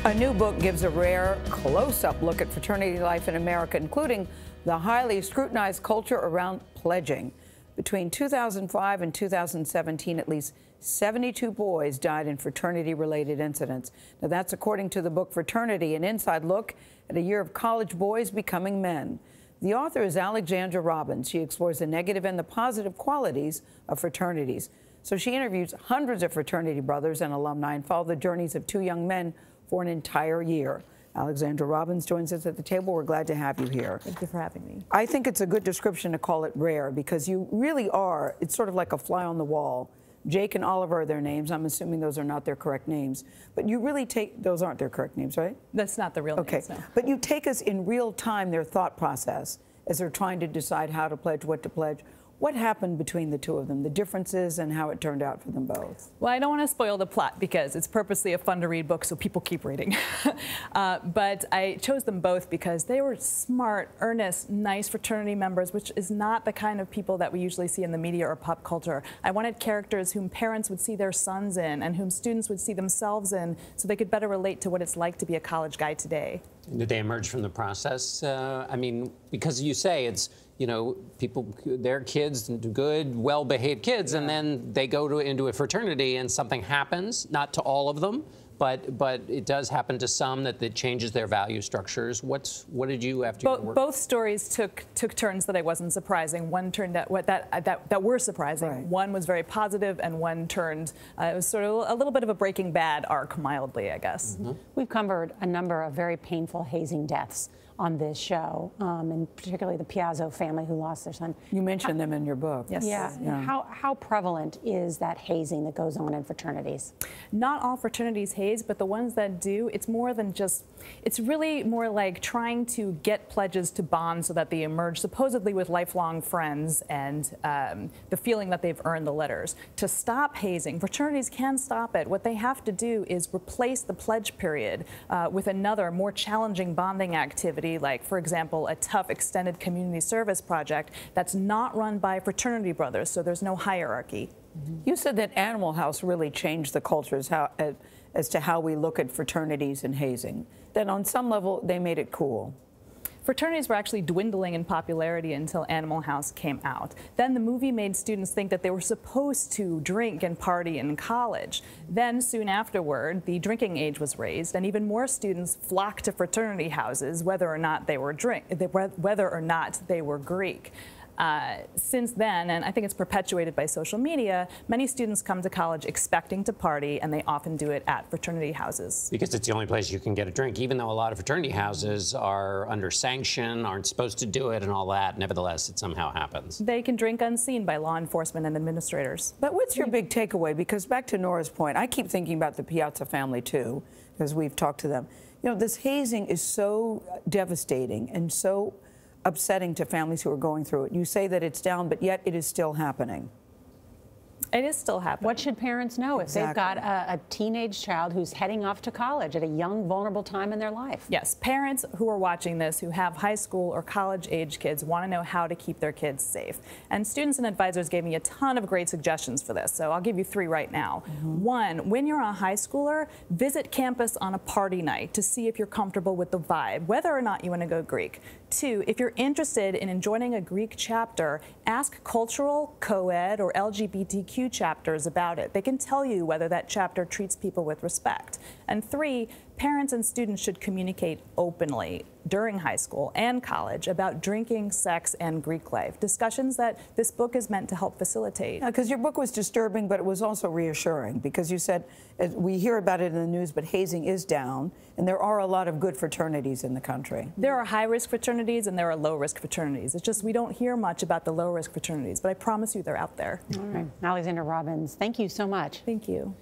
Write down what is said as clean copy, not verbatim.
A new book gives a rare close-up look at fraternity life in America, including the highly scrutinized culture around pledging. Between 2005 and 2017, at least 72 boys died in fraternity-related incidents. Now, that's according to the book Fraternity, an inside look at a year of college boys becoming men. The author is Alexandra Robbins. She explores the negative and the positive qualities of fraternities. So she interviews hundreds of fraternity brothers and alumni and follows the journeys of two young men for an entire year. Alexandra Robbins joins us at the table. We're glad to have you here. Thank you for having me. I think it's a good description to call it rare because you really are, it's sort of like a fly on the wall. Jake and Oliver are their names. I'm assuming those are not their correct names. But you really take, those aren't their correct names, right? That's not the real names, no. But you take us in real time, their thought process, as they're trying to decide how to pledge, what to pledge. What happened between the two of them, the differences and how it turned out for them both? Well, I don't want to spoil the plot because it's purposely a fun-to-read book, so people keep reading. But I chose them both because they were smart, earnest, nice fraternity members, which is not the kind of people that we usually see in the media or pop culture. I wanted characters whom parents would see their sons in and whom students would see themselves in so they could better relate to what it's like to be a college guy today. Did they emerge from the process? I mean, because you say it's, you know, people, they're kids, good, well-behaved kids, and then they go into a fraternity and something happens, not to all of them, but it does happen to some that changes their value structures. What did you, after your work? Both stories took turns that I wasn't surprising. One turned out that were surprising. Right. One was very positive, and one turned, it was sort of a little bit of a Breaking Bad arc, mildly, I guess. Mm-hmm. We've covered a number of very painful hazing deaths on this show, and particularly the Piazzo family who lost their son. You mentioned them in your book. Yes. Yeah. How prevalent is that hazing that goes on in fraternities? Not all fraternities haze, but the ones that do, it's more than just, it's really more like trying to get pledges to bond so that they emerge supposedly with lifelong friends and the feeling that they've earned the letters. To stop hazing, fraternities can stop it. What they have to do is replace the pledge period with another more challenging bonding activity, like, for example, a tough extended community service project that's not run by fraternity brothers, so there's no hierarchy. Mm-hmm. You said that Animal House really changed the cultures as to how we look at fraternities and hazing. That on some level, they made it cool. Fraternities were actually dwindling in popularity until Animal House came out. Then the movie made students think that they were supposed to drink and party in college. Then soon afterward, the drinking age was raised, and even more students flocked to fraternity houses, whether or not they were Greek. Since then, and I think it's perpetuated by social media, many students come to college expecting to party, and they often do it at fraternity houses. Because it's the only place you can get a drink, even though a lot of fraternity houses are under sanction, aren't supposed to do it and all that. Nevertheless, it somehow happens. They can drink unseen by law enforcement and administrators. But what's your big takeaway? Because back to Norah's point, I keep thinking about the Piazza family, too, because we've talked to them. You know, this hazing is so devastating and so upsetting to families who are going through it. You say that it's down, but yet it is still happening. It is still happening. What should parents know if they've got a teenage child who's heading off to college at a young, vulnerable time in their life? Yes, parents who are watching this, who have high school or college age kids, want to know how to keep their kids safe. And students and advisors gave me a ton of great suggestions for this, so I'll give you 3 right now. Mm-hmm. 1, when you're a high schooler, visit campus on a party night to see if you're comfortable with the vibe, whether or not you want to go Greek. 2, if you're interested in joining a Greek chapter, ask cultural, co-ed, or LGBTQ chapters about it. They can tell you whether that chapter treats people with respect. And 3, parents and students should communicate openly during high school and college about drinking, sex, and Greek life, discussions that this book is meant to help facilitate. Because your book was disturbing, but it was also reassuring, because you said, we hear about it in the news, but hazing is down, and there are a lot of good fraternities in the country. There are high-risk fraternities and there are low-risk fraternities. It's just we don't hear much about the low-risk fraternities, but I promise you they're out there. All right. Alexandra Robbins, thank you so much. Thank you.